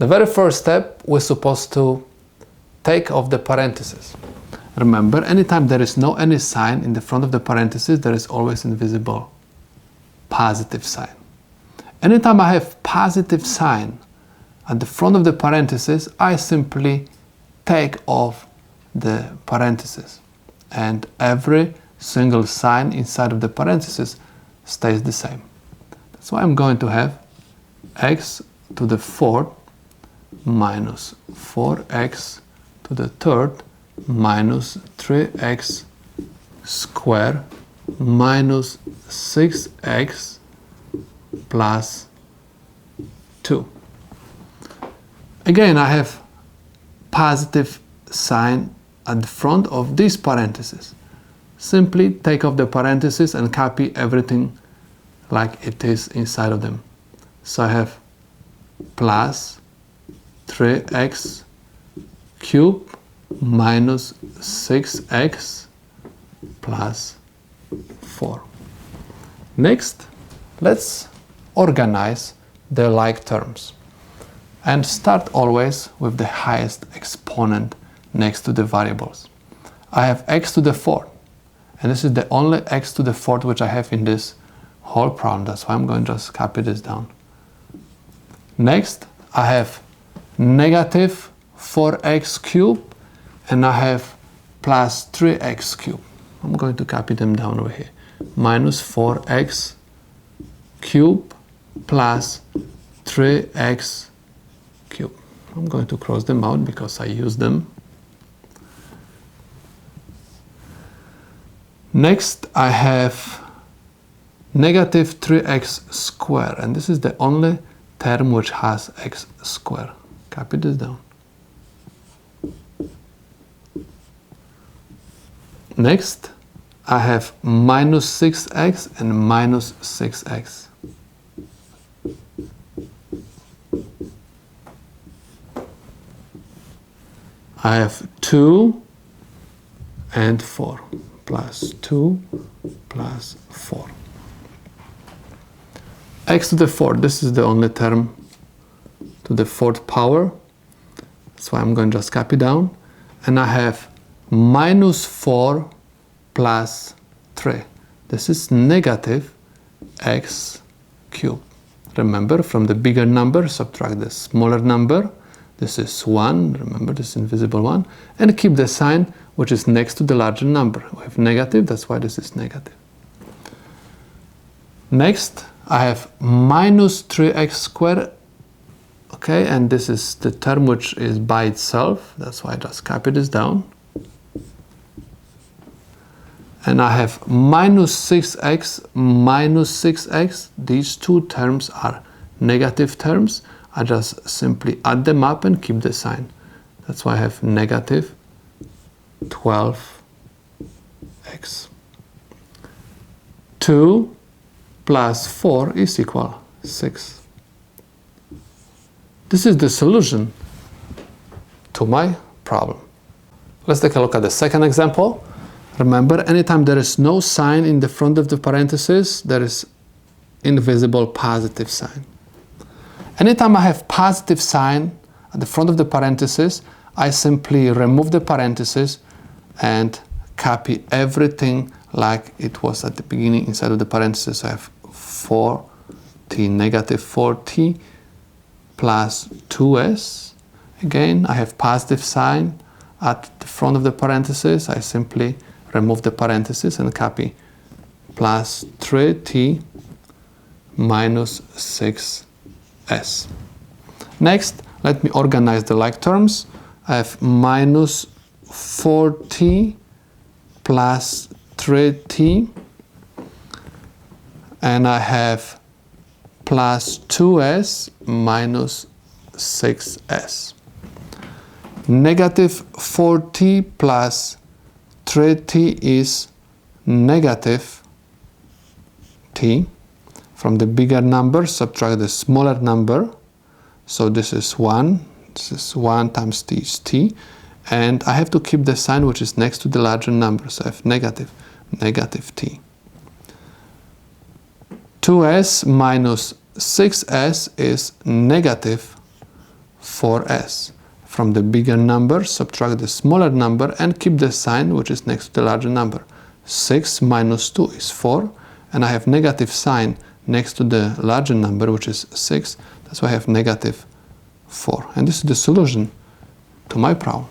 The very first step, we're supposed to take off the parentheses. Remember, anytime there is no any sign in the front of the parentheses, there is always invisible positive sign. Anytime I have positive sign at the front of the parentheses, I simply take off the parentheses, and every single sign inside of the parentheses stays the same. That's why I'm going to have x to the fourth minus 4x to the third minus 3x squared minus 6x plus 2. Again, I have positive sign at the front of these parentheses. Simply take off the parentheses and copy everything like it is inside of them. So I have plus 3x cubed minus 6x plus 4. Next, let's organize the like terms and start always with the highest exponent next to the variables. I have x to the fourth, and this is the only x to the fourth which I have in this whole problem. That's why I'm going to just copy this down. Next, I have negative 4x cubed, and I have plus 3x cubed. I'm going to copy them down over here. Minus 4x cubed plus 3x cubed. I'm going to cross them out because I use them. Next, I have negative 3x squared, and this is the only term which has x squared. Copy this down. Next, I have minus 6x and minus 6x. I have 2 and 4, plus 2 plus 4. X to the fourth, this is the only term to the fourth power. That's why I'm going to just copy down. And I have minus 4 plus 3. This is negative x cubed. Remember, from the bigger number, subtract the smaller number. This is 1, remember this invisible 1, and keep the sign which is next to the larger number. We have negative, that's why this is negative. Next, I have minus 3x squared, okay, and this is the term which is by itself, that's why I just copy this down. And I have minus 6x minus 6x. These two terms are negative terms. I just simply add them up and keep the sign. That's why I have negative 12x. 2 plus 4 is equal 6. This is the solution to my problem. Let's take a look at the second example. Remember, anytime there is no sign in the front of the parentheses, there is invisible positive sign. Anytime I have positive sign at the front of the parentheses, I simply remove the parentheses and copy everything like it was at the beginning inside of the parentheses. I have 4t, negative 4t plus 2s. Again, I have positive sign at the front of the parentheses. I simply remove the parentheses and copy plus 3t minus 6s. Next, let me organize the like terms. I have minus 4t plus 3t, and I have plus 2s minus 6s. Negative 4t plus 3t is negative t. From the bigger number, subtract the smaller number. So this is 1. This is 1 times t is t. And I have to keep the sign which is next to the larger number. So I have negative t. 2s minus 6s is negative 4s. From the bigger number, subtract the smaller number and keep the sign which is next to the larger number. 6 minus 2 is 4, and I have negative sign next to the larger number, which is 6. That's why I have negative 4. And this is the solution to my problem.